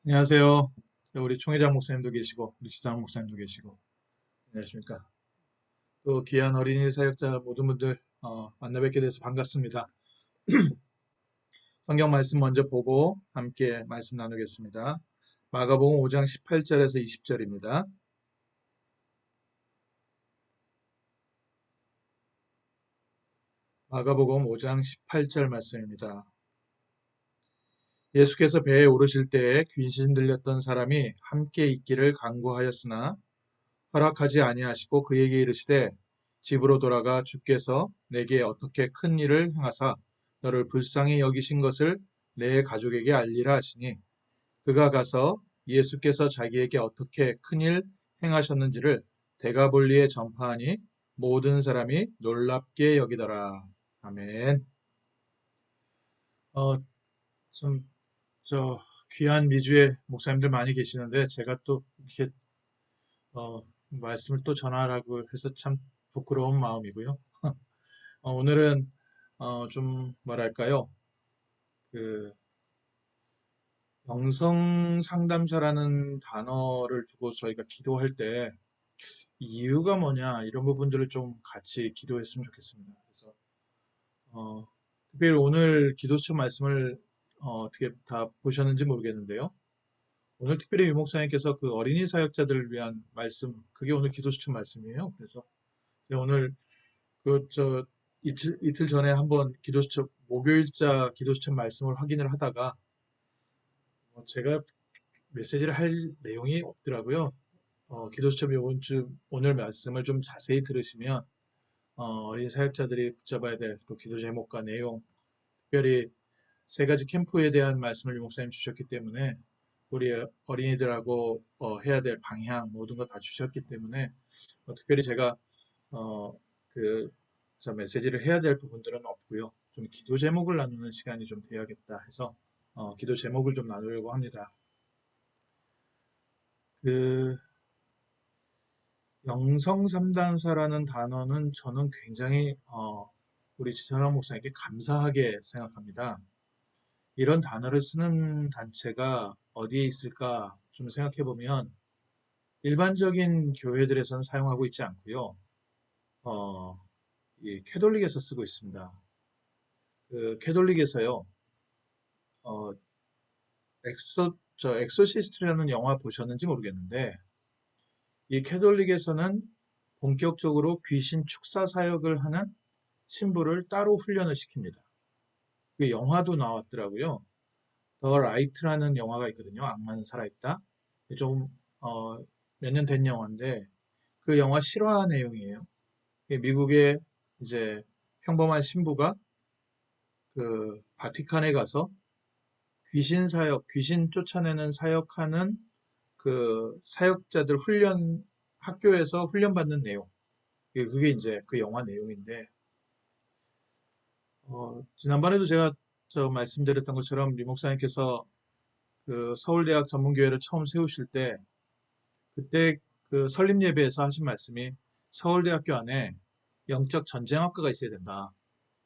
안녕하세요. 우리 총회장 목사님도 계시고, 우리 지상 목사님도 계시고, 안녕하십니까. 또 귀한 어린이 사역자 모든 분들 만나 뵙게 돼서 반갑습니다. 성경 말씀 먼저 보고 함께 말씀 나누겠습니다. 마가복음 5장 18절에서 20절입니다. 마가복음 5장 18절 말씀입니다. 예수께서 배에 오르실 때에 귀신 들렸던 사람이 함께 있기를 간구하였으나 허락하지 아니하시고 그에게 이르시되 집으로 돌아가 주께서 내게 어떻게 큰 일을 행하사 너를 불쌍히 여기신 것을 내 가족에게 알리라 하시니 그가 가서 예수께서 자기에게 어떻게 큰 일 행하셨는지를 데가볼리에 전파하니 모든 사람이 놀랍게 여기더라. 아멘. 어, 좀, 귀한 미주의 목사님들 많이 계시는데 제가 또 이렇게 말씀을 또 전하라고 해서 참 부끄러운 마음이고요. 오늘은 좀 뭐랄까요? 그 영성 상담사라는 단어를 두고 저희가 기도할 때 이유가 뭐냐 이런 부분들을 좀 같이 기도했으면 좋겠습니다. 그래서 어, 특별히 오늘 기도처 말씀을 어떻게 다 보셨는지 모르겠는데요. 오늘 특별히 유 목사님께서 그 어린이 사역자들을 위한 말씀, 그게 오늘 기도수첩 말씀이에요. 그래서 제가 오늘 이틀 전에 한번 기도수첩, 목요일자 기도수첩 말씀을 확인을 하다가, 제가 메시지를 할 내용이 없더라고요. 기도수첩 요번 주, 오늘 말씀을 좀 자세히 들으시면, 어린 사역자들이 붙잡아야 될 또 기도 제목과 내용, 특별히 세 가지 캠프에 대한 말씀을 유 목사님 주셨기 때문에, 우리 어린이들하고 해야 될 방향, 모든 거 다 주셨기 때문에, 특별히 제가 어, 그, 저 메시지를 해야 될 부분들은 없고요. 좀 기도 제목을 나누는 시간이 좀 돼야겠다 해서 기도 제목을 좀 나누려고 합니다. 그 영성 삼단사라는 단어는 저는 굉장히 우리 지선환 목사님께 감사하게 생각합니다. 이런 단어를 쓰는 단체가 어디에 있을까 좀 생각해 보면 일반적인 교회들에서는 사용하고 있지 않고요. 어, 이 캐톨릭에서 쓰고 있습니다. 그 캐톨릭에서요. 어, 엑소시스트라는 영화 보셨는지 모르겠는데, 이 캐톨릭에서는 본격적으로 귀신 축사 사역을 하는 신부를 따로 훈련을 시킵니다. 그 영화도 나왔더라고요. 더 라이트라는 영화가 있거든요. 악마는 살아있다. 좀, 몇 년 된 영화인데, 그 영화 실화 내용이에요. 미국의 이제 평범한 신부가 그 바티칸에 가서 귀신 사역, 귀신 쫓아내는 사역하는 그 사역자들 훈련 학교에서 훈련받는 내용. 그게 이제 그 영화 내용인데 지난번에도 제가 말씀드렸던 것처럼 리 목사님께서 그 서울대학 전문교회를 처음 세우실 때 그때 그 설립 예배에서 하신 말씀이 서울대학교 안에 영적 전쟁학과가 있어야 된다.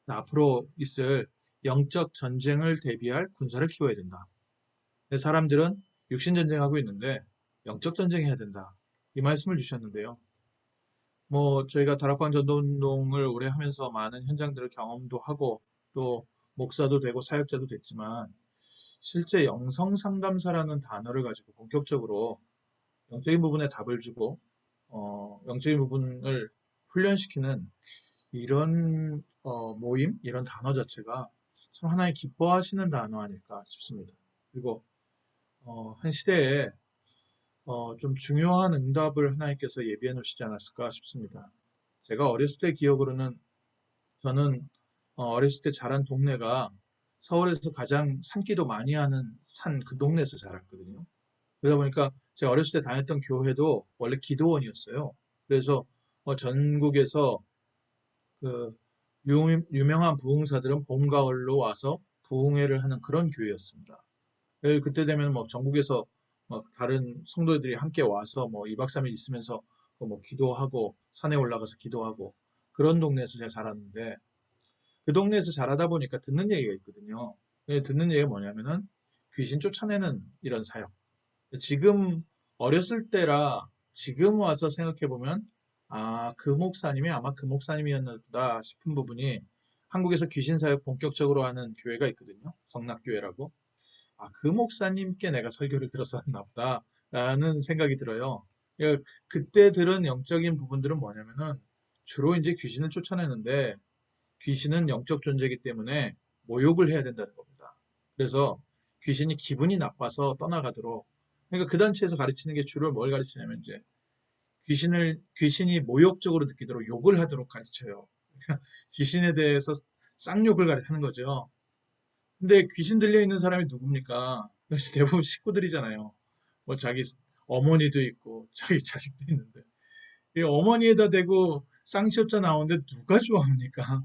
앞으로 있을 영적 전쟁을 대비할 군사를 키워야 된다. 사람들은 육신 전쟁하고 있는데 영적 전쟁해야 된다. 이 말씀을 주셨는데요. 저희가 다락방 전도운동을 오래 하면서 많은 현장들을 경험도 하고 또 목사도 되고 사역자도 됐지만 실제 영성 상담사라는 단어를 가지고 본격적으로 영적인 부분에 답을 주고 영적인 부분을 훈련시키는 이런 모임, 이런 단어 자체가 참 하나님 기뻐하시는 단어 아닐까 싶습니다. 그리고 한 시대에 좀 중요한 응답을 하나님께서 예비해 놓으시지 않았을까 싶습니다. 제가 어렸을 때 기억으로는 저는 어렸을 때 자란 동네가 서울에서 가장 산기도 많이 하는 산 그 동네에서 자랐거든요. 그러다 보니까 제가 어렸을 때 다녔던 교회도 원래 기도원이었어요. 그래서 전국에서 그 유명한 부흥사들은 봄, 가을로 와서 부흥회를 하는 그런 교회였습니다. 그때 되면 뭐 전국에서 막 다른 성도들이 함께 와서 뭐 2박 3일 있으면서 뭐 기도하고 산에 올라가서 기도하고 그런 동네에서 제가 자랐는데 그 동네에서 자라다 보니까 듣는 얘기가 있거든요. 듣는 얘기가 뭐냐면은 귀신 쫓아내는 이런 사역. 지금 어렸을 때라 지금 와서 생각해보면 아, 그 목사님이 아마 그 목사님이었나 보다 싶은 부분이 한국에서 귀신 사역 본격적으로 하는 교회가 있거든요. 성락교회라고. 아, 그 목사님께 내가 설교를 들었었나 보다라는 생각이 들어요. 그러니까 그때 들은 영적인 부분들은 뭐냐면은 주로 이제 귀신을 쫓아내는데 귀신은 영적 존재이기 때문에 모욕을 해야 된다는 겁니다. 그래서 귀신이 기분이 나빠서 떠나가도록 그러니까 그 단체에서 가르치는 게 주로 뭘 가르치냐면 이제 귀신이 모욕적으로 느끼도록 욕을 하도록 가르쳐요. 귀신에 대해서 쌍욕을 하는 거죠. 근데 귀신 들려 있는 사람이 누굽니까? 대부분 식구들이잖아요. 뭐 자기 어머니도 있고 자기 자식도 있는데 이 어머니에다 대고 쌍시업자 나오는데 누가 좋아합니까?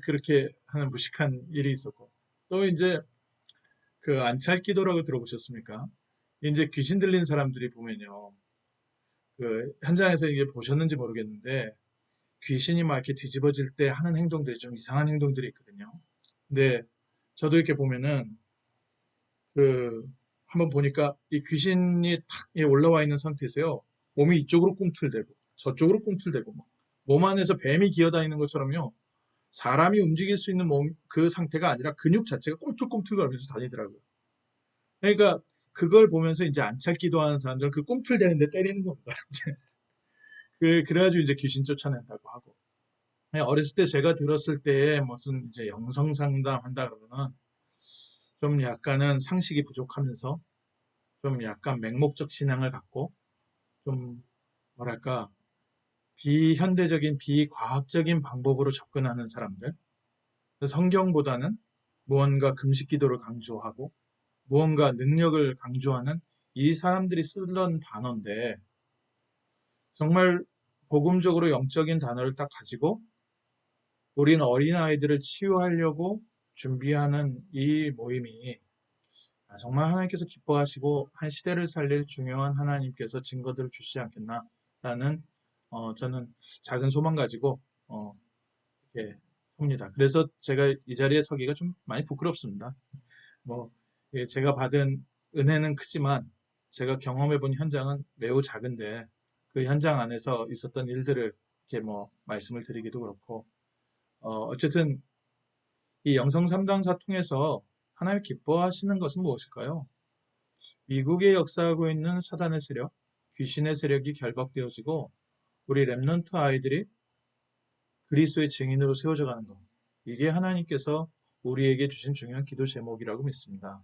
그렇게 하는 무식한 일이 있었고 또 이제 그 안찰기도라고 들어보셨습니까? 이제 귀신 들린 사람들이 보면요. 그 현장에서 이게 보셨는지 모르겠는데 귀신이 막 이렇게 뒤집어질 때 하는 행동들이 좀 이상한 행동들이 있거든요. 근데 저도 이렇게 보면은 그 한번 보니까 이 귀신이 탁 올라와 있는 상태에서요. 몸이 이쪽으로 꿈틀대고 저쪽으로 꿈틀대고 몸 안에서 뱀이 기어다니는 것처럼요. 사람이 움직일 수 있는 그 상태가 아니라 근육 자체가 꿈틀꿈틀거리면서 다니더라고요. 그러니까 그걸 보면서 이제 안착기도 하는 사람들은 그 꿈틀대는데 때리는 겁니다. 그래가지고 이제 귀신 쫓아낸다고 하고. 어렸을 때 제가 들었을 때 무슨 이제 영성 상담 한다 그러면은 좀 약간은 상식이 부족하면서 좀 약간 맹목적 신앙을 갖고 좀 뭐랄까 비현대적인 비과학적인 방법으로 접근하는 사람들. 성경보다는 무언가 금식 기도를 강조하고 무언가 능력을 강조하는 이 사람들이 쓰던 단어인데 정말 복음적으로 영적인 단어를 딱 가지고 우리는 어린아이들을 치유하려고 준비하는 이 모임이 정말 하나님께서 기뻐하시고 한 시대를 살릴 중요한 하나님께서 증거들을 주시지 않겠나라는 저는 작은 소망 가지고 이렇게 섭니다. 그래서 제가 이 자리에 서기가 좀 많이 부끄럽습니다. 뭐 예, 제가 받은 은혜는 크지만 제가 경험해 본 현장은 매우 작은데 그 현장 안에서 있었던 일들을 이렇게 뭐 말씀을 드리기도 그렇고 어쨌든 이 영성 3강사 통해서 하나님 기뻐하시는 것은 무엇일까요? 미국에 역사하고 있는 사단의 세력, 귀신의 세력이 결박되어지고 우리 렘넌트 아이들이 그리스도의 증인으로 세워져 가는 것. 이게 하나님께서 우리에게 주신 중요한 기도 제목이라고 믿습니다.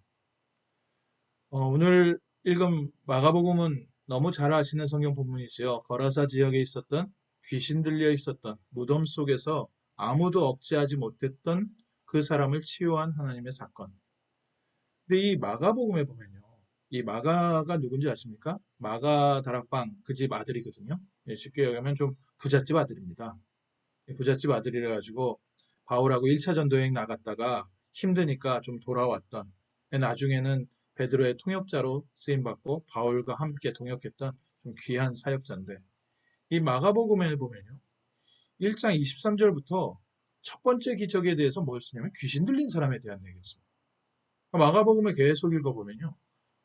오늘 읽은 마가복음은 너무 잘 아시는 성경 본문이지요. 거라사 지역에 있었던 귀신 들려 있었던 무덤 속에서 아무도 억제하지 못했던 그 사람을 치유한 하나님의 사건. 근데 이 마가복음에 보면요. 이 마가가 누군지 아십니까? 마가 다락방 그 집 아들이거든요. 예, 쉽게 얘기하면 좀 부잣집 아들입니다. 부잣집 아들이라 가지고 바울하고 1차 전도여행 나갔다가 힘드니까 좀 돌아왔던 나중에는 베드로의 통역자로 쓰임받고 바울과 함께 동역했던 좀 귀한 사역자인데 이 마가복음에 보면요. 1장 23절부터 첫 번째 기적에 대해서 뭘 쓰냐면 귀신 들린 사람에 대한 얘기였습니다. 마가복음을 계속 읽어보면요.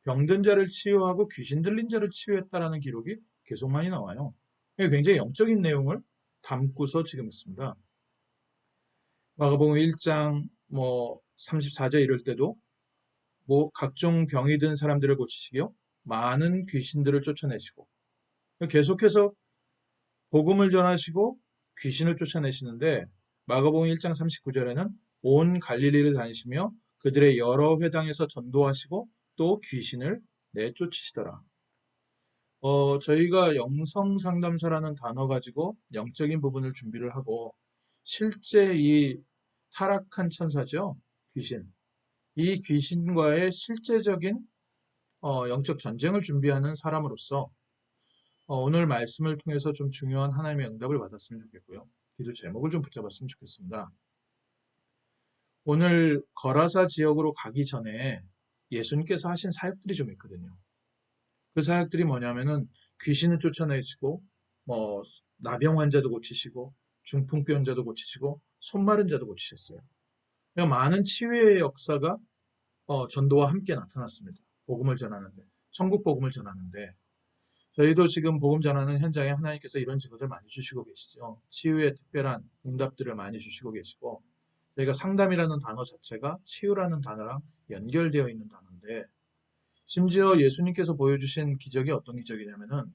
병든 자를 치유하고 귀신 들린 자를 치유했다라는 기록이 계속 많이 나와요. 굉장히 영적인 내용을 담고서 지금 있습니다. 마가복음 1장 뭐 34절 이럴 때도 뭐 각종 병이 든 사람들을 고치시기요 많은 귀신들을 쫓아내시고 계속해서 복음을 전하시고 귀신을 쫓아내시는데 마가복음 1장 39절에는 온 갈릴리를 다니시며 그들의 여러 회당에서 전도하시고 또 귀신을 내쫓으시더라. 저희가 영성 상담사라는 단어 가지고 영적인 부분을 준비를 하고 실제 이 타락한 천사죠. 귀신. 이 귀신과의 실제적인 영적 전쟁을 준비하는 사람으로서 오늘 말씀을 통해서 좀 중요한 하나님의 응답을 받았으면 좋겠고요. 기도 제목을 좀 붙잡았으면 좋겠습니다. 오늘 거라사 지역으로 가기 전에 예수님께서 하신 사역들이 좀 있거든요. 그 사역들이 뭐냐면은 귀신을 쫓아내시고 뭐 나병 환자도 고치시고 중풍병 환자도 고치시고 손 마른 자도 고치셨어요. 많은 치유의 역사가 전도와 함께 나타났습니다. 복음을 전하는데 천국 복음을 전하는데 저희도 지금 복음 전하는 현장에 하나님께서 이런 직업들 많이 주시고 계시죠. 치유의 특별한 응답들을 많이 주시고 계시고 저희가 상담이라는 단어 자체가 치유라는 단어랑 연결되어 있는 단어인데 심지어 예수님께서 보여주신 기적이 어떤 기적이냐면은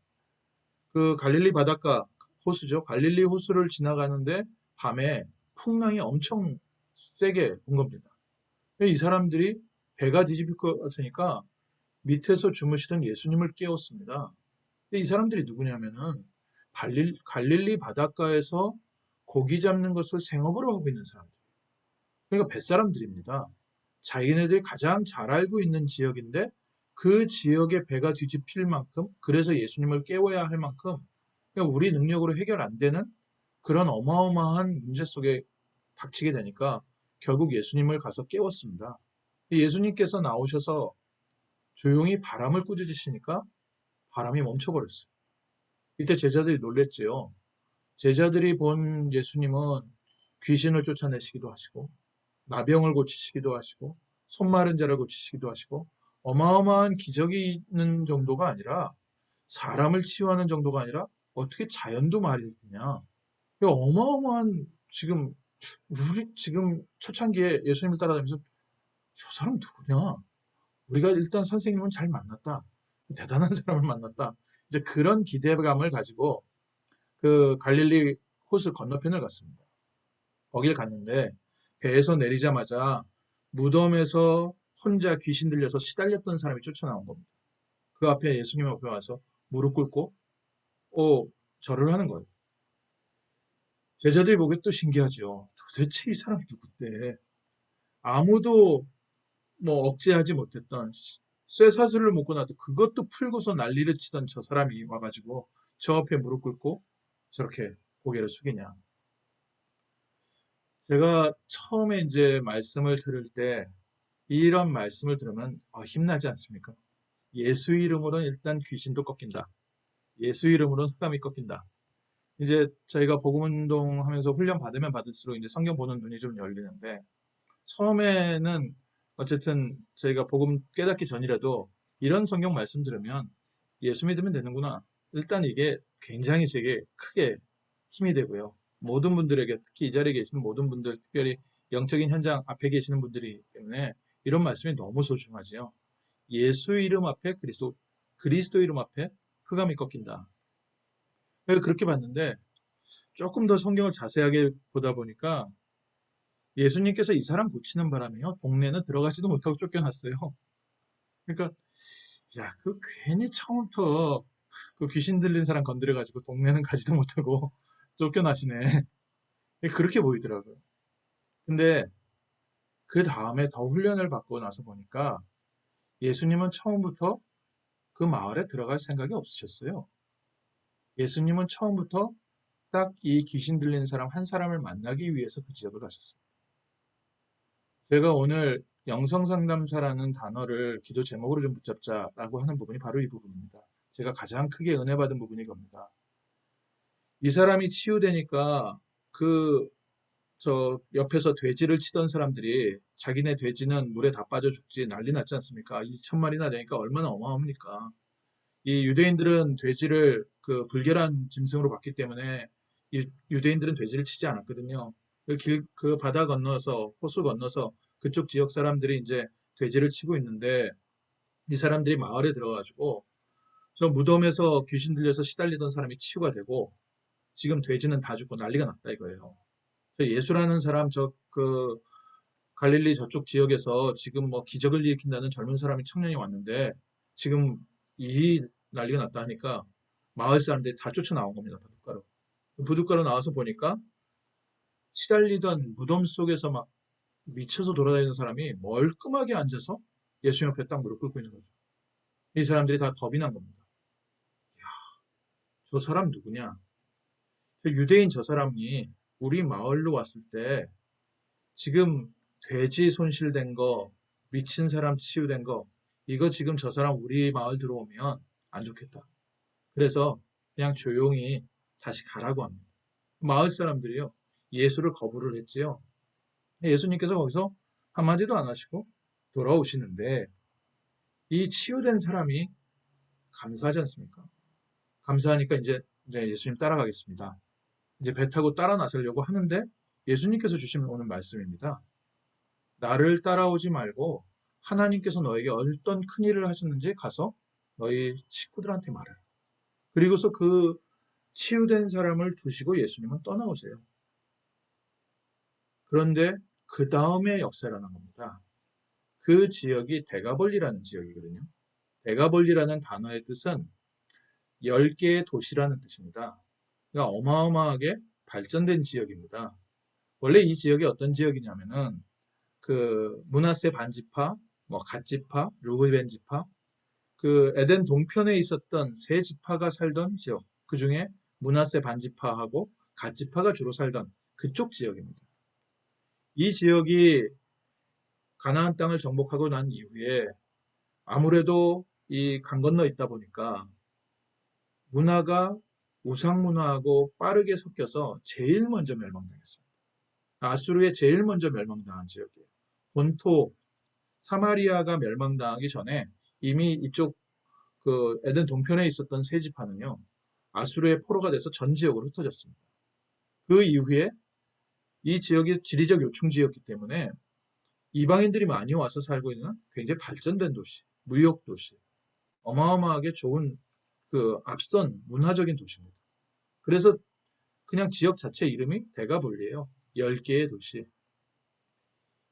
그 갈릴리 바닷가 호수죠. 갈릴리 호수를 지나가는데 밤에 풍랑이 엄청 세게 분 겁니다. 이 사람들이 배가 뒤집힐 것 같으니까 밑에서 주무시던 예수님을 깨웠습니다. 근데 이 사람들이 누구냐면은 갈릴리 바닷가에서 고기 잡는 것을 생업으로 하고 있는 사람들. 그러니까 뱃사람들입니다. 자기네들이 가장 잘 알고 있는 지역인데 그 지역의 배가 뒤집힐 만큼 그래서 예수님을 깨워야 할 만큼 그냥 우리 능력으로 해결 안 되는 그런 어마어마한 문제 속에 닥치게 되니까 결국 예수님을 가서 깨웠습니다. 예수님께서 나오셔서 조용히 바람을 꾸짖으시니까 바람이 멈춰버렸어요. 이때 제자들이 놀랬지요. 제자들이 본 예수님은 귀신을 쫓아내시기도 하시고 나병을 고치시기도 하시고 손 마른 자를 고치시기도 하시고 어마어마한 기적이 있는 정도가 아니라 사람을 치유하는 정도가 아니라 어떻게 자연도 말이 되냐. 어마어마한 지금 우리 지금 초창기에 예수님을 따라다니면서 저 사람 누구냐? 우리가 일단 선생님은 잘 만났다. 대단한 사람을 만났다. 이제 그런 기대감을 가지고 그 갈릴리 호수 건너편을 갔습니다. 거길 갔는데 배에서 내리자마자 무덤에서 혼자 귀신 들려서 시달렸던 사람이 쫓아나온 겁니다. 그 앞에 예수님 앞에 와서 무릎 꿇고 절을 하는 거예요. 제자들이 보기에 또 신기하죠. 도대체 이 사람 누구대? 아무도 뭐 억제하지 못했던 쇠사슬을 묶고 나도 그것도 풀고서 난리를 치던 저 사람이 와가지고 저 앞에 무릎 꿇고 저렇게 고개를 숙이냐. 제가 처음에 이제 말씀을 들을 때 이런 말씀을 들으면 힘나지 않습니까? 예수 이름으로는 일단 귀신도 꺾인다. 예수 이름으로는 흑암이 꺾인다. 이제 저희가 복음 운동하면서 훈련 받으면 받을수록 이제 성경 보는 눈이 좀 열리는데 처음에는 어쨌든 저희가 복음 깨닫기 전이라도 이런 성경 말씀 들으면 예수 믿으면 되는구나. 일단 이게 굉장히 제게 크게 힘이 되고요. 모든 분들에게 특히 이 자리에 계시는 모든 분들 특별히 영적인 현장 앞에 계시는 분들이기 때문에 이런 말씀이 너무 소중하지요. 예수 이름 앞에 그리스도 이름 앞에 흑암이 꺾인다. 그렇게 봤는데 조금 더 성경을 자세하게 보다 보니까 예수님께서 이 사람 고치는 바람에요. 동네는 들어가지도 못하고 쫓겨났어요. 그러니까 야, 괜히 처음부터 그 귀신 들린 사람 건드려가지고 동네는 가지도 못하고 쫓겨나시네. 그렇게 보이더라고요. 근데 그 다음에 더 훈련을 받고 나서 보니까 예수님은 처음부터 그 마을에 들어갈 생각이 없으셨어요. 예수님은 처음부터 딱 이 귀신 들린 사람 한 사람을 만나기 위해서 그 지역을 가셨어요. 제가 오늘 영성상담사라는 단어를 기도 제목으로 좀 붙잡자라고 하는 부분이 바로 이 부분입니다. 제가 가장 크게 은혜 받은 부분이 겁니다. 이 사람이 치유되니까 저 옆에서 돼지를 치던 사람들이 자기네 돼지는 물에 다 빠져 죽지 난리 났지 않습니까? 2,000마리나 되니까 얼마나 어마합니까? 이 유대인들은 돼지를 그 불결한 짐승으로 봤기 때문에 유대인들은 돼지를 치지 않았거든요. 그 바다 건너서 호수 건너서 그쪽 지역 사람들이 이제 돼지를 치고 있는데 이 사람들이 마을에 들어가지고 저 무덤에서 귀신 들려서 시달리던 사람이 치유가 되고 지금 돼지는 다 죽고 난리가 났다 이거예요. 예수라는 사람 갈릴리 저쪽 지역에서 지금 뭐 기적을 일으킨다는 젊은 사람이 청년이 왔는데 지금 이 난리가 났다 하니까 마을 사람들이 다 쫓아나온 겁니다. 부둣가로. 부둣가로 나와서 보니까 시달리던 무덤 속에서 막 미쳐서 돌아다니는 사람이 멀끔하게 앉아서 예수님 앞에 딱 무릎 꿇고 있는 거죠. 이 사람들이 다 겁이 난 겁니다. 야, 저 사람 누구냐? 유대인 저 사람이 우리 마을로 왔을 때 지금 돼지 손실된 거, 미친 사람 치유된 거, 이거 지금 저 사람 우리 마을 들어오면 안 좋겠다. 그래서 그냥 조용히 다시 가라고 합니다. 마을 사람들이요. 예수를 거부를 했지요. 예수님께서 거기서 한마디도 안 하시고 돌아오시는데 이 치유된 사람이 감사하지 않습니까? 감사하니까 이제 네, 예수님 따라가겠습니다. 이제 배 타고 따라 나서려고 하는데 예수님께서 주시는 오는 말씀입니다. 나를 따라오지 말고 하나님께서 너에게 어떤 큰 일을 하셨는지 가서 너희 식구들한테 말해. 그리고서 그 치유된 사람을 두시고 예수님은 떠나오세요. 그런데 그 다음에 역사를 하는 겁니다. 그 지역이 데가볼리라는 지역이거든요. 데가볼리라는 단어의 뜻은 10개의 도시라는 뜻입니다. 그러니까 어마어마하게 발전된 지역입니다. 원래 이 지역이 어떤 지역이냐면은 그 므낫세 반지파, 뭐 갓지파, 르우벤 지파, 그 에덴 동편에 있었던 세 지파가 살던 지역, 그 중에 므낫세 반지파하고 갓지파가 주로 살던 그쪽 지역입니다. 이 지역이 가나안 땅을 정복하고 난 이후에 아무래도 이 강 건너 있다 보니까 문화가 우상 문화하고 빠르게 섞여서 제일 먼저 멸망당했습니다. 아수르에 제일 먼저 멸망당한 지역이에요. 본토 사마리아가 멸망당하기 전에 이미 이쪽 그 에덴 동편에 있었던 세 지파는요. 아수르의 포로가 돼서 전 지역으로 흩어졌습니다. 그 이후에 이 지역이 지리적 요충지였기 때문에 이방인들이 많이 와서 살고 있는 굉장히 발전된 도시, 무역 도시, 어마어마하게 좋은 그 앞선 문화적인 도시입니다. 그래서 그냥 지역 자체 이름이 데가볼리예요. 10개의 도시.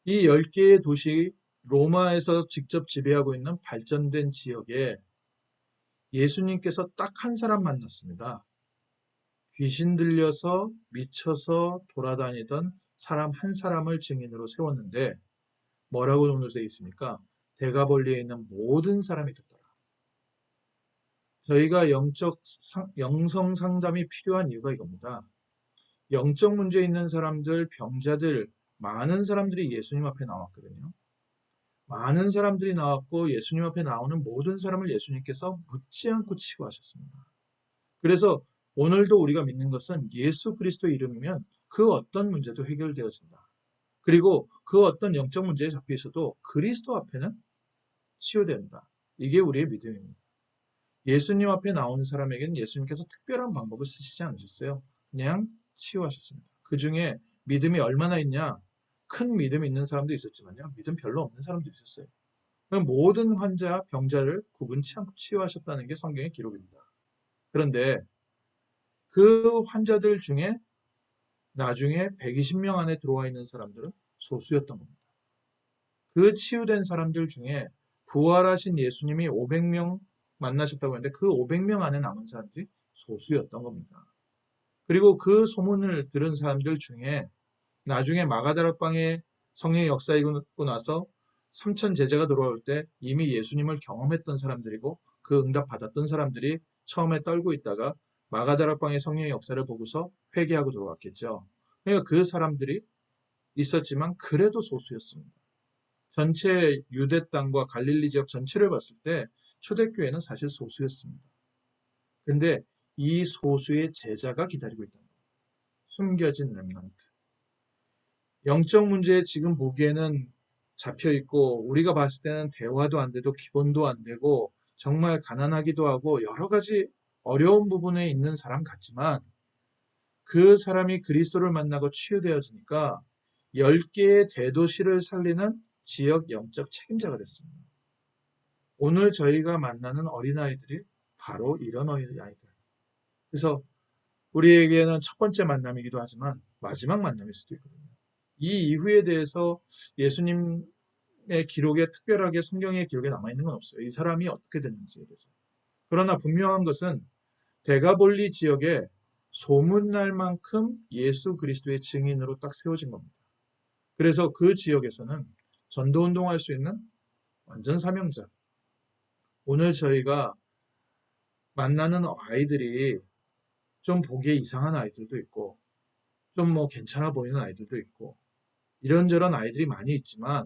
이 10개의 도시 로마에서 직접 지배하고 있는 발전된 지역에 예수님께서 딱 한 사람 만났습니다. 귀신 들려서 미쳐서 돌아다니던 사람 한 사람을 증인으로 세웠는데 뭐라고 논술되어 있습니까? 데가볼리에 있는 모든 사람이 듣더라. 저희가 영성 상담이 필요한 이유가 이겁니다. 영적 문제 있는 사람들, 병자들, 많은 사람들이 예수님 앞에 나왔거든요. 많은 사람들이 나왔고 예수님 앞에 나오는 모든 사람을 예수님께서 묻지 않고 치유하셨습니다. 그래서 오늘도 우리가 믿는 것은 예수 그리스도 이름이면 그 어떤 문제도 해결되어진다. 그리고 그 어떤 영적 문제에 잡혀 있어도 그리스도 앞에는 치유된다. 이게 우리의 믿음입니다. 예수님 앞에 나오는 사람에게는 예수님께서 특별한 방법을 쓰시지 않으셨어요. 그냥 치유하셨습니다. 그 중에 믿음이 얼마나 있냐? 큰 믿음이 있는 사람도 있었지만요. 믿음 별로 없는 사람도 있었어요. 모든 환자, 병자를 구분치 않고 치유하셨다는 게 성경의 기록입니다. 그런데 그 환자들 중에 나중에 120명 안에 들어와 있는 사람들은 소수였던 겁니다. 그 치유된 사람들 중에 부활하신 예수님이 500명 만나셨다고 했는데 그 500명 안에 남은 사람들이 소수였던 겁니다. 그리고 그 소문을 들은 사람들 중에 나중에 마가다락방에 성령의 역사이고 나서 3천 제자가 돌아올 때 이미 예수님을 경험했던 사람들이고 그 응답 받았던 사람들이 처음에 떨고 있다가 마가다락방의 성령의 역사를 보고서 회개하고 돌아왔겠죠. 그러니까 그 사람들이 있었지만 그래도 소수였습니다. 전체 유대 땅과 갈릴리 지역 전체를 봤을 때 초대교회는 사실 소수였습니다. 그런데 이 소수의 제자가 기다리고 있다. 숨겨진 렘넌트. 영적 문제에 지금 보기에는 잡혀 있고 우리가 봤을 때는 대화도 안 되고 기본도 안 되고 정말 가난하기도 하고 여러 가지 어려운 부분에 있는 사람 같지만 그 사람이 그리스도를 만나고 치유되어지니까 10개의 대도시를 살리는 지역 영적 책임자가 됐습니다. 오늘 저희가 만나는 어린아이들이 바로 이런 어린아이들. 그래서 우리에게는 첫 번째 만남이기도 하지만 마지막 만남일 수도 있거든요. 이 이후에 대해서 예수님의 기록에 특별하게 성경의 기록에 남아있는 건 없어요. 이 사람이 어떻게 됐는지에 대해서. 그러나 분명한 것은 데가볼리 지역에 소문날 만큼 예수 그리스도의 증인으로 딱 세워진 겁니다. 그래서 그 지역에서는 전도운동할 수 있는 완전 사명자. 오늘 저희가 만나는 아이들이 좀 보기에 이상한 아이들도 있고 좀 뭐 괜찮아 보이는 아이들도 있고 이런저런 아이들이 많이 있지만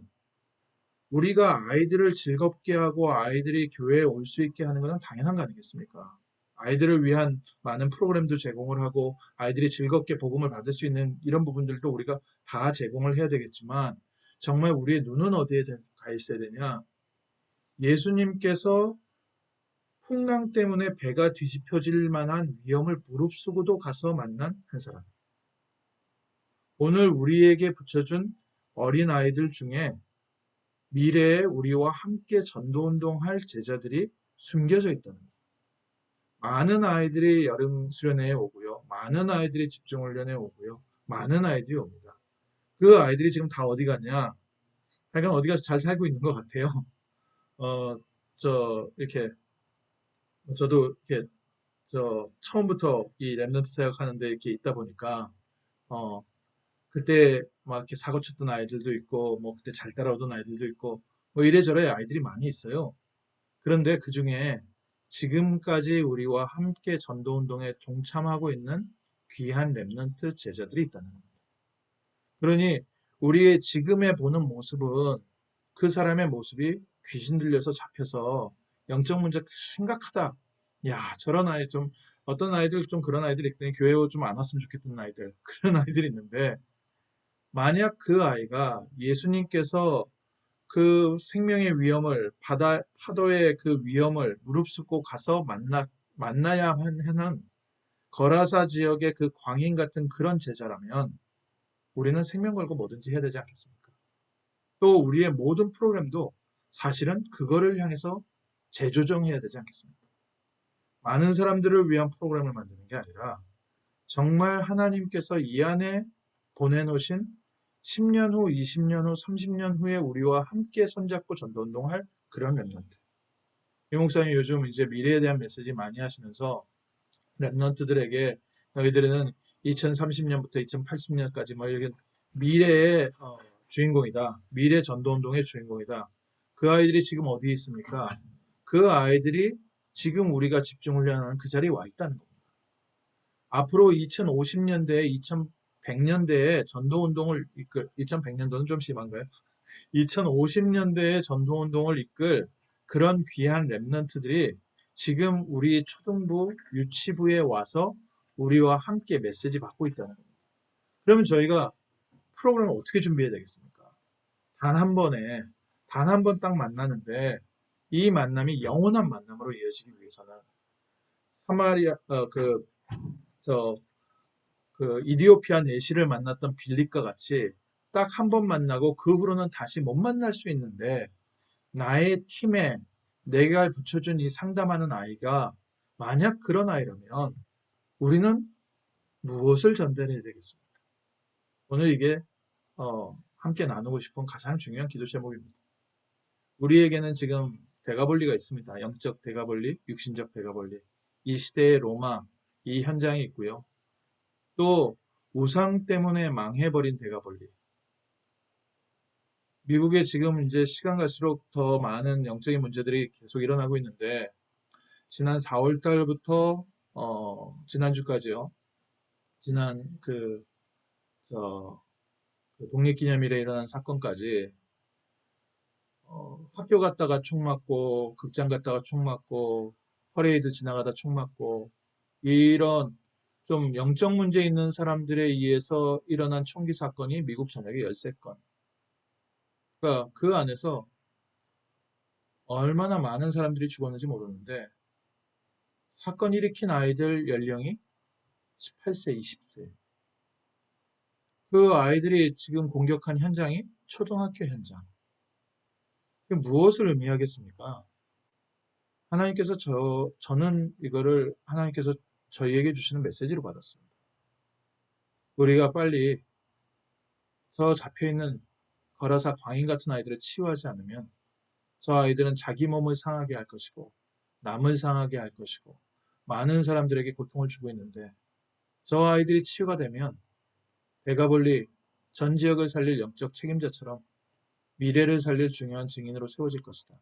우리가 아이들을 즐겁게 하고 아이들이 교회에 올 수 있게 하는 것은 당연한 거 아니겠습니까? 아이들을 위한 많은 프로그램도 제공을 하고 아이들이 즐겁게 복음을 받을 수 있는 이런 부분들도 우리가 다 제공을 해야 되겠지만 정말 우리의 눈은 어디에 가 있어야 되냐? 예수님께서 풍랑 때문에 배가 뒤집혀질 만한 위험을 무릅쓰고도 가서 만난 한 사람. 오늘 우리에게 붙여준 어린 아이들 중에 미래에 우리와 함께 전도운동할 제자들이 숨겨져 있다는 거예요. 많은 아이들이 여름 수련회에 오고요. 많은 아이들이 집중훈련에 오고요. 많은 아이들이 옵니다. 그 아이들이 지금 다 어디 갔냐? 하여간 어디 가서 잘 살고 있는 것 같아요. 어, 이렇게, 저도 이렇게, 처음부터 이 랩넌트 사역하는데 이렇게 있다 보니까, 어, 그때 막 이렇게 사고 쳤던 아이들도 있고, 뭐 그때 잘 따라오던 아이들도 있고, 뭐 이래저래 아이들이 많이 있어요. 그런데 그 중에 지금까지 우리와 함께 전도운동에 동참하고 있는 귀한 랩넌트 제자들이 있다는 겁니다. 그러니 우리의 지금의 보는 모습은 그 사람의 모습이 귀신 들려서 잡혀서 영적 문제가 심각하다. 야, 저런 아이 좀, 어떤 아이들 좀 그런 아이들이 있더니 교회 좀 안 왔으면 좋겠던 아이들. 그런 아이들이 있는데, 만약 그 아이가 예수님께서 그 생명의 위험을, 파도의 그 위험을 무릅쓰고 가서 만나야 하는 거라사 지역의 그 광인 같은 그런 제자라면 우리는 생명 걸고 뭐든지 해야 되지 않겠습니까? 또 우리의 모든 프로그램도 사실은 그거를 향해서 재조정해야 되지 않겠습니까? 많은 사람들을 위한 프로그램을 만드는 게 아니라 정말 하나님께서 이 안에 보내놓으신 10년 후, 20년 후, 30년 후에 우리와 함께 손잡고 전도운동할 그런 랩런트. 이 목사님 요즘 이제 미래에 대한 메시지 많이 하시면서 랩런트들에게 너희들은 2030년부터 2080년까지 뭐 이렇게 미래의 주인공이다. 미래 전도운동의 주인공이다. 그 아이들이 지금 어디에 있습니까? 그 아이들이 지금 우리가 집중훈련하는 그 자리에 와 있다는 겁니다. 앞으로 2050년대에 2100년대에 전도운동을 2100년도는 좀 심한가요? 2050년대에 전도운동을 이끌 그런 귀한 랩런트들이 지금 우리 초등부, 유치부에 와서 우리와 함께 메시지 받고 있다는 겁니다. 그러면 저희가 프로그램을 어떻게 준비해야 되겠습니까? 단 한 번에, 단 한 번 딱 만나는데 이 만남이 영원한 만남으로 이어지기 위해서는 사마리아, 저, 이디오피아 내시를 만났던 빌립과 같이 딱 한 번 만나고 그 후로는 다시 못 만날 수 있는데 나의 팀에 내가 붙여준 이 상담하는 아이가 만약 그런 아이라면 우리는 무엇을 전달해야 되겠습니까? 오늘 이게 함께 나누고 싶은 가장 중요한 기도 제목입니다. 우리에게는 지금 대가볼리가 있습니다. 영적 대가볼리, 육신적 대가볼리. 이 시대의 로마, 이 현장이 있고요. 또 우상 때문에 망해버린 대가볼리. 미국에 지금 이제 시간 갈수록 더 많은 영적인 문제들이 계속 일어나고 있는데 지난 4월 달부터 지난주까지요. 지난 그 독립기념일에 일어난 사건까지 학교 갔다가 총 맞고 극장 갔다가 총 맞고 퍼레이드 지나가다 총 맞고 이런 좀 영적 문제 있는 사람들에 의해서 일어난 총기 사건이 미국 전역에 13건. 그러니까 그 안에서 얼마나 많은 사람들이 죽었는지 모르는데 사건 일으킨 아이들 연령이 18세, 20세. 그 아이들이 지금 공격한 현장이 초등학교 현장. 무엇을 의미하겠습니까? 하나님께서 저는 이거를 하나님께서 저희에게 주시는 메시지로 받았습니다. 우리가 빨리 저 잡혀있는 거라사 광인 같은 아이들을 치유하지 않으면 저 아이들은 자기 몸을 상하게 할 것이고 남을 상하게 할 것이고 많은 사람들에게 고통을 주고 있는데 저 아이들이 치유가 되면 대가볼리 전 지역을 살릴 영적 책임자처럼 미래를 살릴 중요한 증인으로 세워질 것이다.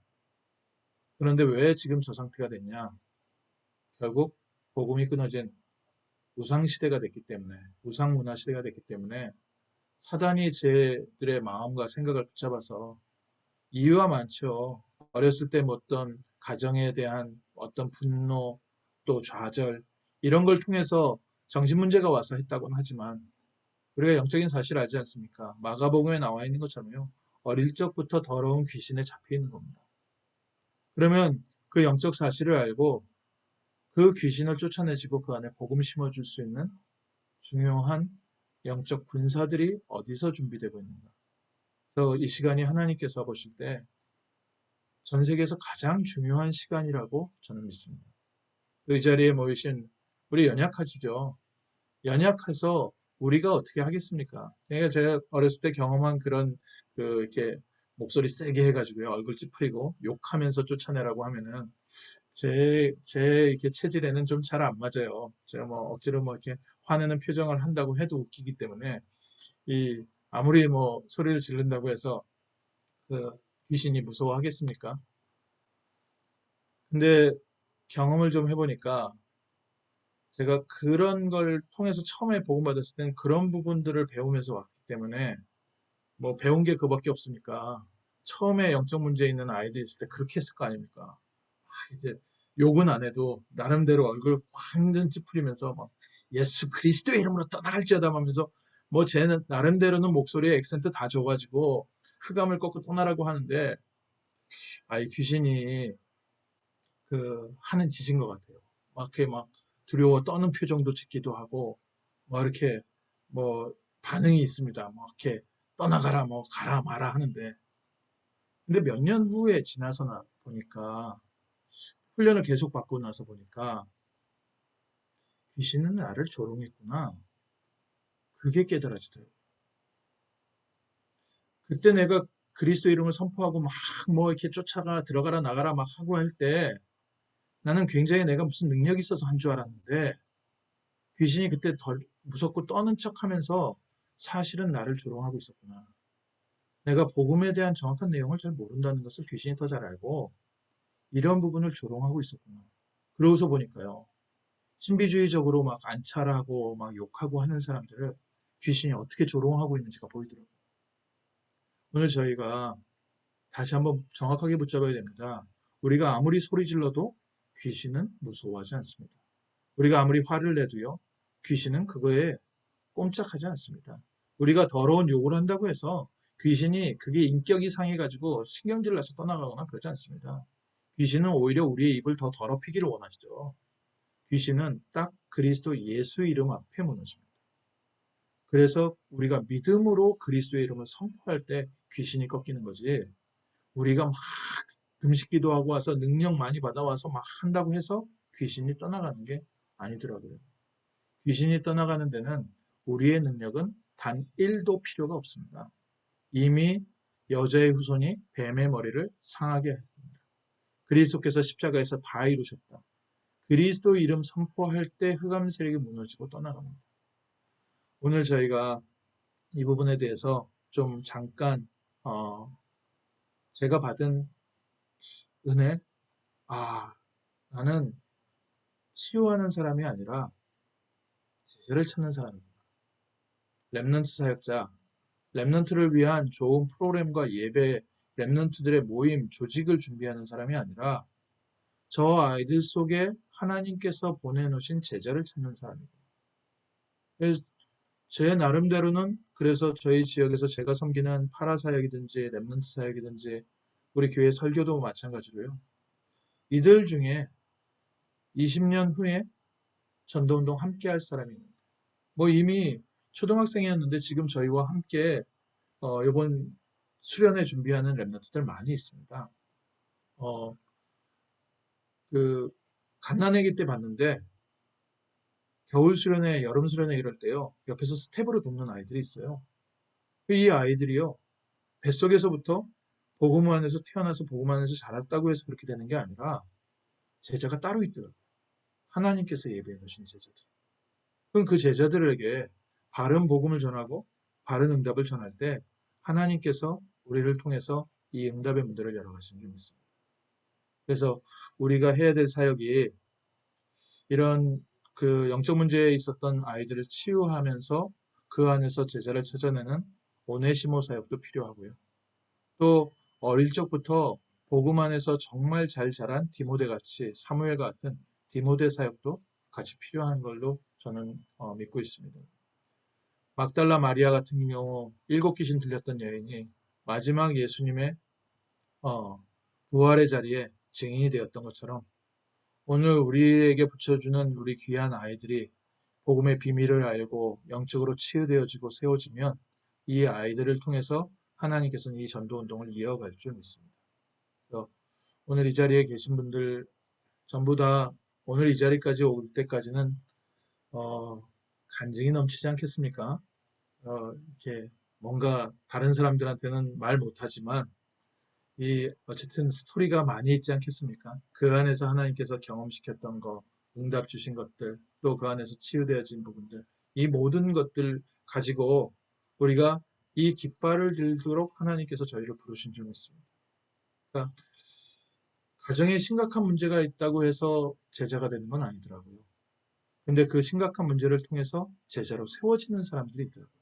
그런데 왜 지금 저 상태가 됐냐? 결국 복음이 끊어진 우상 시대가 됐기 때문에, 우상 문화 시대가 됐기 때문에 사단이 쟤들의 마음과 생각을 붙잡아서 이유가 많죠. 어렸을 때 어떤 가정에 대한 어떤 분노 또 좌절 이런 걸 통해서 정신문제가 와서 했다고는 하지만 우리가 영적인 사실을 알지 않습니까? 마가복음에 나와 있는 것처럼요. 어릴 적부터 더러운 귀신에 잡혀 있는 겁니다. 그러면 그 영적 사실을 알고 그 귀신을 쫓아내시고 그 안에 복음 심어줄 수 있는 중요한 영적 군사들이 어디서 준비되고 있는가. 그래서 이 시간이 하나님께서 보실 때 전 세계에서 가장 중요한 시간이라고 저는 믿습니다. 이 자리에 모이신 우리 연약하시죠? 연약해서 우리가 어떻게 하겠습니까? 그러니까 제가 어렸을 때 경험한 그런 이렇게 목소리 세게 해가지고요. 얼굴 찌푸리고 욕하면서 쫓아내라고 하면은 제 이렇게 체질에는 좀 잘 안 맞아요. 제가 뭐 억지로 뭐 이렇게 화내는 표정을 한다고 해도 웃기기 때문에 아무리 뭐 소리를 지른다고 해서 그 귀신이 무서워하겠습니까? 근데 경험을 좀 해보니까 제가 그런 걸 통해서 처음에 복음받았을 때는 그런 부분들을 배우면서 왔기 때문에 뭐 배운 게 그밖에 없으니까 처음에 영적 문제 있는 아이들이 있을 때 그렇게 했을 거 아닙니까? 이제 욕은 안 해도 나름대로 얼굴 완전 찌푸리면서 막 예수 그리스도의 이름으로 떠나갈지어다 하면서 뭐 쟤는 나름대로는 목소리에 액센트 다 줘가지고 흑암을 꺾고 떠나라고 하는데 이 귀신이 하는 짓인 것 같아요. 막 이렇게 막 두려워 떠는 표정도 짓기도 하고 뭐 이렇게 뭐 반응이 있습니다. 뭐 이렇게 떠나가라 뭐 가라 마라 하는데 근데 몇 년 후에 지나서 보니까 훈련을 계속 받고 나서 보니까 귀신은 나를 조롱했구나. 그게 깨달아지더라고요. 그때 내가 그리스도 이름을 선포하고 막 뭐 이렇게 쫓아가 들어가라 나가라 막 하고 할 때 나는 굉장히 내가 무슨 능력이 있어서 한 줄 알았는데 귀신이 그때 덜 무섭고 떠는 척하면서 사실은 나를 조롱하고 있었구나. 내가 복음에 대한 정확한 내용을 잘 모른다는 것을 귀신이 더 잘 알고 이런 부분을 조롱하고 있었구나. 그러고서 보니까요. 신비주의적으로 막 안찰하고 막 욕하고 하는 사람들을 귀신이 어떻게 조롱하고 있는지가 보이더라고요. 오늘 저희가 다시 한번 정확하게 붙잡아야 됩니다. 우리가 아무리 소리 질러도 귀신은 무서워하지 않습니다. 우리가 아무리 화를 내도요. 귀신은 그거에 꼼짝하지 않습니다. 우리가 더러운 욕을 한다고 해서 귀신이 그게 인격이 상해가지고 신경질 나서 떠나가거나 그러지 않습니다. 귀신은 오히려 우리의 입을 더 더럽히기를 원하시죠. 귀신은 딱 그리스도 예수 이름 앞에 무너집니다. 그래서 우리가 믿음으로 그리스도의 이름을 선포할 때 귀신이 꺾이는 거지. 우리가 막 금식 기도하고 와서 능력 많이 받아와서 막 한다고 해서 귀신이 떠나가는 게 아니더라고요. 귀신이 떠나가는 데는 우리의 능력은 단 1도 필요가 없습니다. 이미 여자의 후손이 뱀의 머리를 상하게 합니다. 그리스도께서 십자가에서 다 이루셨다. 그리스도 이름 선포할 때 흑암 세력이 무너지고 떠나갑니다. 오늘 저희가 이 부분에 대해서 좀 잠깐 제가 받은 은혜, 나는 치유하는 사람이 아니라 제자를 찾는 사람입니다. 렘넌트 사역자, 렘넌트를 위한 좋은 프로그램과 예배, 렘넌트들의 모임, 조직을 준비하는 사람이 아니라 저 아이들 속에 하나님께서 보내놓으신 제자를 찾는 사람입니다. 제 나름대로는 그래서 저희 지역에서 제가 섬기는 파라 사역이든지 렘넌트 사역이든지 우리 교회 설교도 마찬가지로요. 이들 중에 20년 후에 전도운동 함께 할 사람이 뭐 이미 초등학생이었는데 지금 저희와 함께 이번 수련회 준비하는 렘넌트들 많이 있습니다. 어, 갓난아기 때 봤는데 겨울 수련회, 여름 수련회 이럴 때요. 옆에서 스텝으로 돕는 아이들이 있어요. 이 아이들이요. 뱃속에서부터 복음 안에서 태어나서 복음 안에서 자랐다고 해서 그렇게 되는 게 아니라 제자가 따로 있더라고요. 하나님께서 예배해 놓으신 제자들. 그럼 그 제자들에게 바른 복음을 전하고 바른 응답을 전할 때 하나님께서 우리를 통해서 이 응답의 문들을 열어가신 줄 믿습니다. 그래서 우리가 해야 될 사역이 이런 영적 문제에 있었던 아이들을 치유하면서 그 안에서 제자를 찾아내는 오네시모 사역도 필요하고요. 또 어릴 적부터 복음 안에서 정말 잘 자란 디모데 같이 사무엘 같은 디모데 사역도 같이 필요한 걸로 저는 믿고 있습니다. 막달라 마리아 같은 경우 7귀신 들렸던 여인이 마지막 예수님의 부활의 자리에 증인이 되었던 것처럼 오늘 우리에게 붙여주는 우리 귀한 아이들이 복음의 비밀을 알고 영적으로 치유되어지고 세워지면 이 아이들을 통해서 하나님께서는 이 전도 운동을 이어갈 줄 믿습니다. 그래서 오늘 이 자리에 계신 분들 전부 다 오늘 이 자리까지 올 때까지는 간증이 넘치지 않겠습니까? 이렇게 뭔가 다른 사람들한테는 말 못하지만 이 어쨌든 스토리가 많이 있지 않겠습니까? 그 안에서 하나님께서 경험시켰던 거, 응답 주신 것들, 또 그 안에서 치유되어진 부분들, 이 모든 것들 가지고 우리가 이 깃발을 들도록 하나님께서 저희를 부르신 줄 믿습니다. 그러니까 가정에 심각한 문제가 있다고 해서 제자가 되는 건 아니더라고요. 근데 그 심각한 문제를 통해서 제자로 세워지는 사람들이 있더라고요.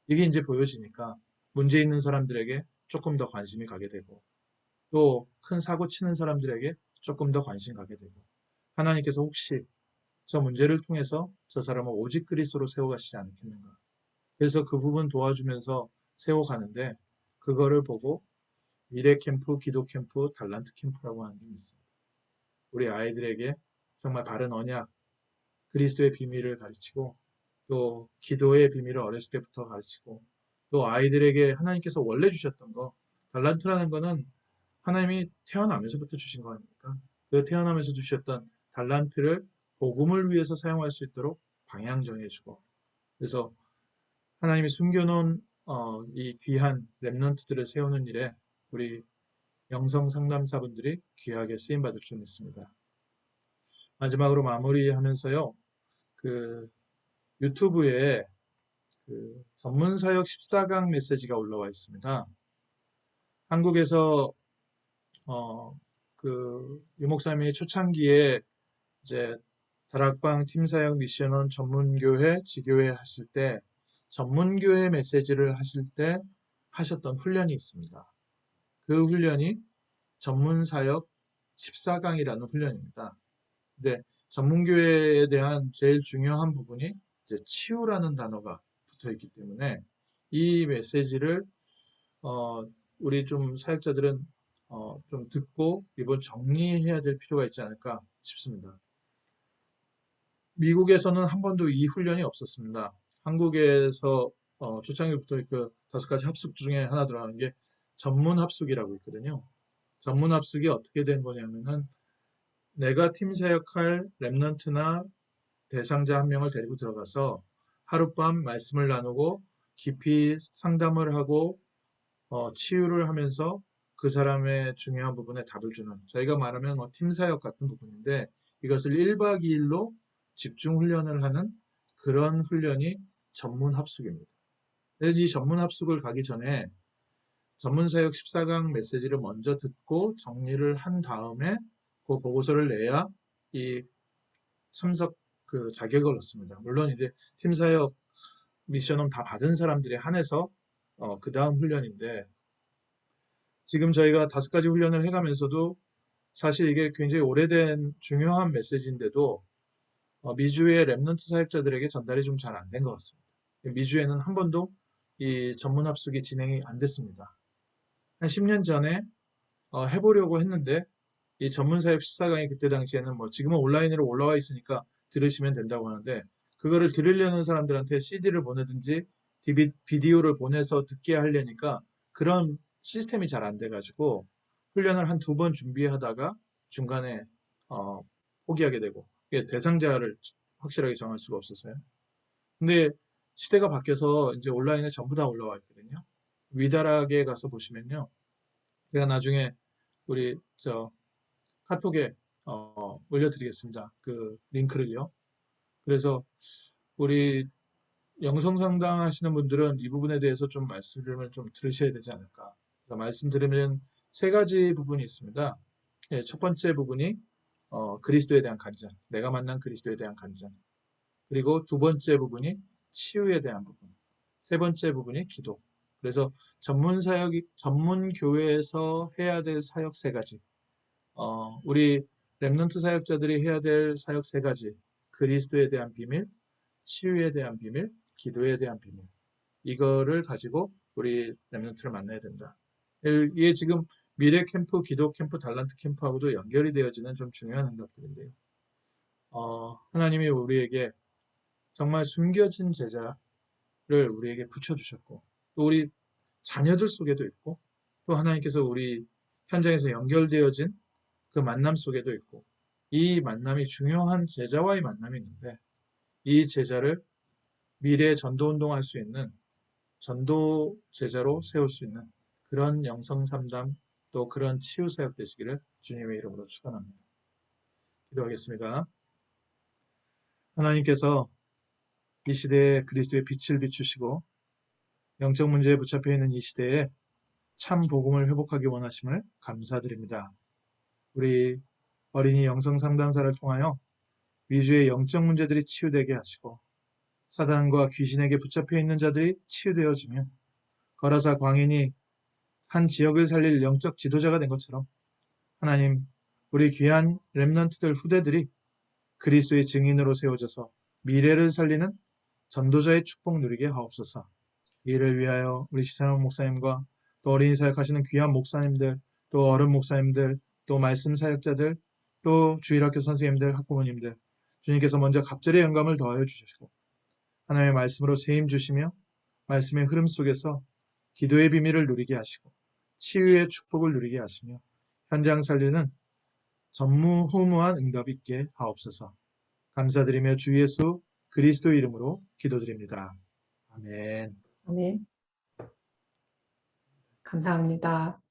이게 이제 보여지니까 문제 있는 사람들에게 조금 더 관심이 가게 되고 또 큰 사고 치는 사람들에게 조금 더 관심 가게 되고 하나님께서 혹시 저 문제를 통해서 저 사람을 오직 그리스도로 세워가시지 않겠는가. 그래서 그 부분 도와주면서 세워가는데 그거를 보고 미래 캠프, 기도 캠프, 달란트 캠프라고 하는 게 있습니다. 우리 아이들에게 정말 바른 언약, 그리스도의 비밀을 가르치고 또 기도의 비밀을 어렸을 때부터 가르치고 또 아이들에게 하나님께서 원래 주셨던 거 달란트라는 거는 하나님이 태어나면서부터 주신 거 아닙니까? 그 태어나면서 주셨던 달란트를 복음을 위해서 사용할 수 있도록 방향 정해주고 그래서 하나님이 숨겨놓은 이 귀한 렘넌트들을 세우는 일에 우리 영성 상담사분들이 귀하게 쓰임받을 줄 믿습니다. 마지막으로 마무리하면서요. 그 유튜브에 그 전문사역 14강 메시지가 올라와 있습니다. 한국에서 그 유목사님이 초창기에 이제 다락방 팀사역 미션원 전문교회 지교회 하실 때 전문교회 메시지를 하실 때 하셨던 훈련이 있습니다. 그 훈련이 전문사역 14강이라는 훈련입니다. 근데 전문교회에 대한 제일 중요한 부분이 이제 치유라는 단어가 붙어 있기 때문에 이 메시지를 우리 좀 사역자들은 좀 듣고 이번 정리해야 될 필요가 있지 않을까 싶습니다. 미국에서는 한 번도 이 훈련이 없었습니다. 한국에서 초창기부터 그 5가지 합숙 중에 하나 들어가는 게 전문 합숙이라고 있거든요. 전문 합숙이 어떻게 된 거냐면은 내가 팀 사역할 랩런트나 대상자 한 명을 데리고 들어가서 하룻밤 말씀을 나누고 깊이 상담을 하고 치유를 하면서 그 사람의 중요한 부분에 답을 주는 저희가 말하면 팀 사역 같은 부분인데 이것을 1박 2일로 집중 훈련을 하는 그런 훈련이 전문 합숙입니다. 이 전문 합숙을 가기 전에 전문 사역 14강 메시지를 먼저 듣고 정리를 한 다음에 그 보고서를 내야 이 참석 그 자격을 얻습니다. 물론 이제 팀 사역 미션은 다 받은 사람들에 한해서 그 다음 훈련인데 지금 저희가 5가지 훈련을 해가면서도 사실 이게 굉장히 오래된 중요한 메시지인데도 미주의 랩넌트 사역자들에게 전달이 좀 잘 안 된 것 같습니다. 미주에는 한 번도 이 전문 합숙이 진행이 안 됐습니다. 한 10년 전에 해보려고 했는데 이 전문 사역 14강이 그때 당시에는 뭐 지금은 온라인으로 올라와 있으니까 들으시면 된다고 하는데 그거를 들으려는 사람들한테 CD를 보내든지 비디오를 보내서 듣게 하려니까 그런 시스템이 잘 안 돼가지고 훈련을 한 2번 준비하다가 중간에 포기하게 되고 대상자를 확실하게 정할 수가 없었어요. 근데 시대가 바뀌어서 이제 온라인에 전부 다 올라와 있거든요. 위다락에 가서 보시면요. 제가 나중에 우리 카톡에 올려드리겠습니다. 그 링크를요. 그래서 우리 영성 상담하시는 분들은 이 부분에 대해서 좀 말씀을 좀 들으셔야 되지 않을까. 말씀드리면 3가지 부분이 있습니다. 예, 첫 번째 부분이 그리스도에 대한 간증, 내가 만난 그리스도에 대한 간증. 그리고 2번째 부분이 치유에 대한 부분. 3번째 부분이 기도. 그래서 전문 교회에서 해야 될 사역 3가지. 우리 렘넌트 사역자들이 해야 될 사역 3가지. 그리스도에 대한 비밀, 치유에 대한 비밀, 기도에 대한 비밀. 이거를 가지고 우리 렘넌트를 만나야 된다. 이게 지금 미래 캠프, 기도 캠프, 달란트 캠프하고도 연결이 되어지는 좀 중요한 응답들인데요. 하나님이 우리에게 정말 숨겨진 제자를 우리에게 붙여주셨고, 또 우리 자녀들 속에도 있고, 또 하나님께서 우리 현장에서 연결되어진 그 만남 속에도 있고, 이 만남이 중요한 제자와의 만남이 있는데, 이 제자를 미래에 전도 운동할 수 있는 전도 제자로 세울 수 있는 그런 영성 삼담 또 그런 치유 사역 되시기를 주님의 이름으로 축원합니다. 기도하겠습니다. 하나님께서 이 시대에 그리스도의 빛을 비추시고 영적 문제에 붙잡혀 있는 이 시대에 참 복음을 회복하기 원하심을 감사드립니다. 우리 어린이 영성 상담사를 통하여 위주의 영적 문제들이 치유되게 하시고 사단과 귀신에게 붙잡혀 있는 자들이 치유되어지며 거라사 광인이 한 지역을 살릴 영적 지도자가 된 것처럼 하나님 우리 귀한 렘넌트들 후대들이 그리스도의 증인으로 세워져서 미래를 살리는 전도자의 축복 누리게 하옵소서. 이를 위하여 우리 시사람 목사님과 또 어린이 사역하시는 귀한 목사님들, 또 어른 목사님들, 또 말씀 사역자들, 또 주일학교 선생님들, 학부모님들, 주님께서 먼저 갑절의 영감을 더하여 주시고 하나님의 말씀으로 세임 주시며 말씀의 흐름 속에서 기도의 비밀을 누리게 하시고 치유의 축복을 누리게 하시며 현장 살리는 전무후무한 응답이 있게 하옵소서. 감사드리며 주 예수 그리스도 이름으로 기도드립니다. 아멘. 아멘. 감사합니다.